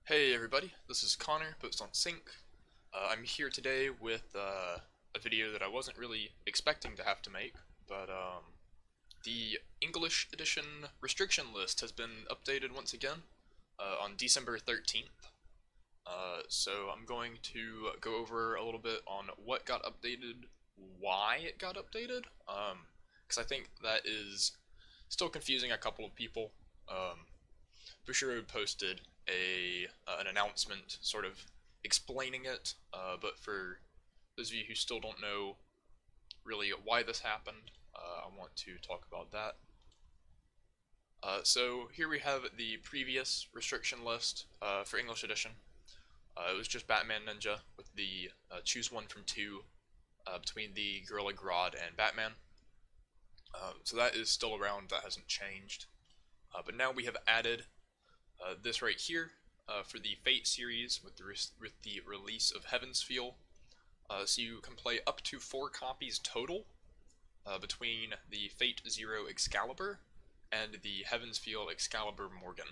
Hey everybody, this is Connor, BoatsDon'tSink. I'm here today with a video that I wasn't really expecting to have to make, but the English edition restriction list has been updated once again on December 13th. So I'm going to go over a little bit on what got updated, why it got updated, because I think that is still confusing a couple of people. BushiSEA posted an announcement sort of explaining it, but for those of you who still don't know really why this happened, I want to talk about that. So here we have the previous restriction list for English edition. It was just Batman Ninja with the choose one from two between the Gorilla Grodd and Batman. So that is still around, that hasn't changed. But now we have added this right here for the Fate series with the release of Heaven's Feel. So you can play up to 4 copies total between the Fate Zero Excalibur and the Heaven's Feel Excalibur Morgan.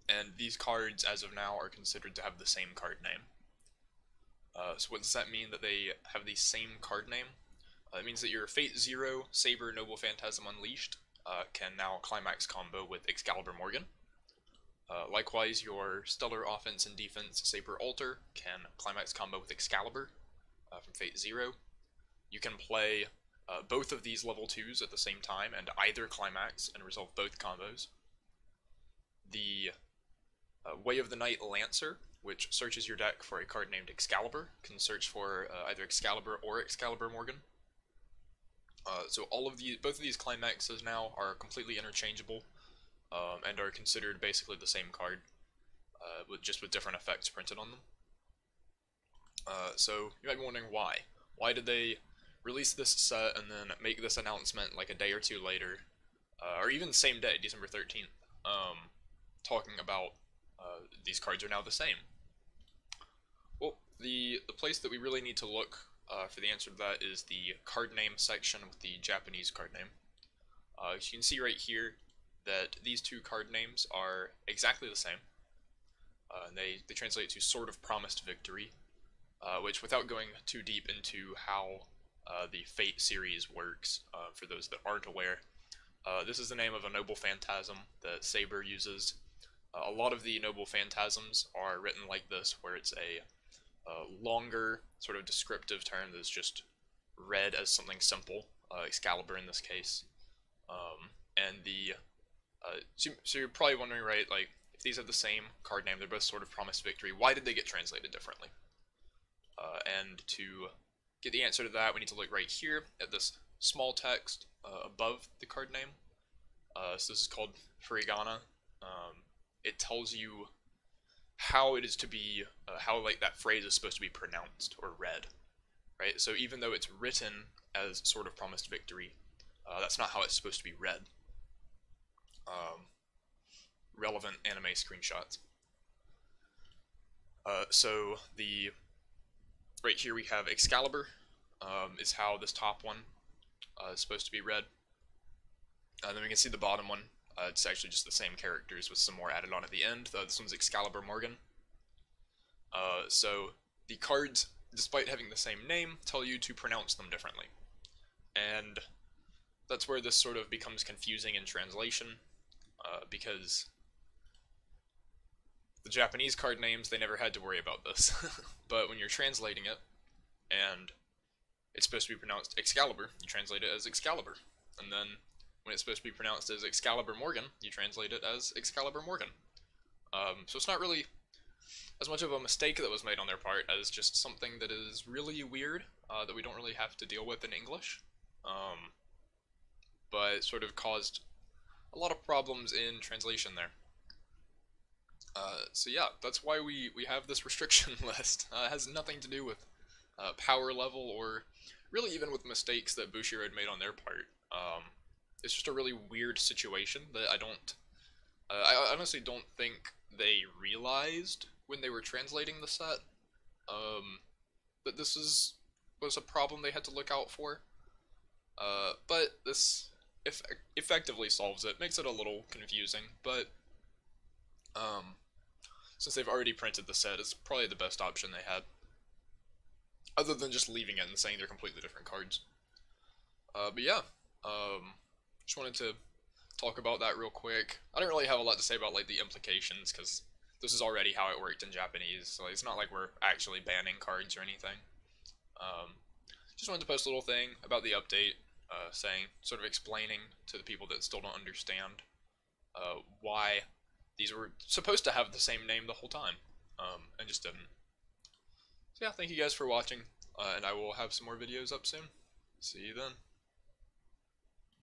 And these cards, as of now, are considered to have the same card name. So what does that mean that they have the same card name? It means that your Fate Zero Saber Noble Phantasm Unleashed can now climax combo with Excalibur Morgan. Likewise, your Stellar Offense and Defense Saber Alter can climax combo with Excalibur from Fate Zero. You can play both of these level 2s at the same time and either climax and resolve both combos. The Way of the Night Lancer, which searches your deck for a card named Excalibur, can search for either Excalibur or Excalibur Morgan. So both of these climaxes now are completely interchangeable, and are considered basically the same card, just with different effects printed on them. So you might be wondering why. Why did they release this set and then make this announcement like a day or two later, or even the same day, December 13th, talking about these cards are now the same? Well, the place that we really need to look for the answer to that is the card name section with the Japanese card name. As you can see right here that these two card names are exactly the same. And they translate to Sword of Promised Victory, which, without going too deep into how the Fate series works, for those that aren't aware, this is the name of a Noble Phantasm that Saber uses. A lot of the Noble Phantasms are written like this, where it's a longer, sort of descriptive term that's just read as something simple, Excalibur in this case. So you're probably wondering, right, like, if these have the same card name, they're both Sword of Promised Victory, why did they get translated differently? And to get the answer to that, we need to look right here at this small text above the card name. So this is called Furigana. It tells you how it is to be, how like that phrase is supposed to be pronounced or read, right? So even though it's written as Sword of Promised Victory, that's not how it's supposed to be read. Relevant anime screenshots. So right here we have Excalibur, is how this top one is supposed to be read. Then we can see the bottom one. It's actually just the same characters with some more added on at the end. This one's Excalibur Morgan. So the cards, despite having the same name, tell you to pronounce them differently. And that's where this sort of becomes confusing in translation, because the Japanese card names, they never had to worry about this. But when you're translating it, and it's supposed to be pronounced Excalibur, you translate it as Excalibur. And then when it's supposed to be pronounced as Excalibur Morgan, you translate it as Excalibur Morgan. So it's not really as much of a mistake that was made on their part as just something that is really weird, that we don't really have to deal with in English. But it sort of caused a lot of problems in translation there. So yeah, that's why we have this restriction list. It has nothing to do with power level, or really even with mistakes that BushiSEA had made on their part. It's just a really weird situation that I honestly don't think they realized when they were translating the set, that this was a problem they had to look out for. But this effectively solves it, makes it a little confusing, but Um, since they've already printed the set, it's probably the best option they had. Other than just leaving it and saying they're completely different cards. But yeah, just wanted to talk about that real quick. I don't really have a lot to say about like the implications because this is already how it worked in Japanese, so it's not like we're actually banning cards or anything. Um, just wanted to post a little thing about the update, saying, sort of explaining to the people that still don't understand why these were supposed to have the same name the whole time, and just didn't. So yeah, thank you guys for watching, and I will have some more videos up soon. See you then.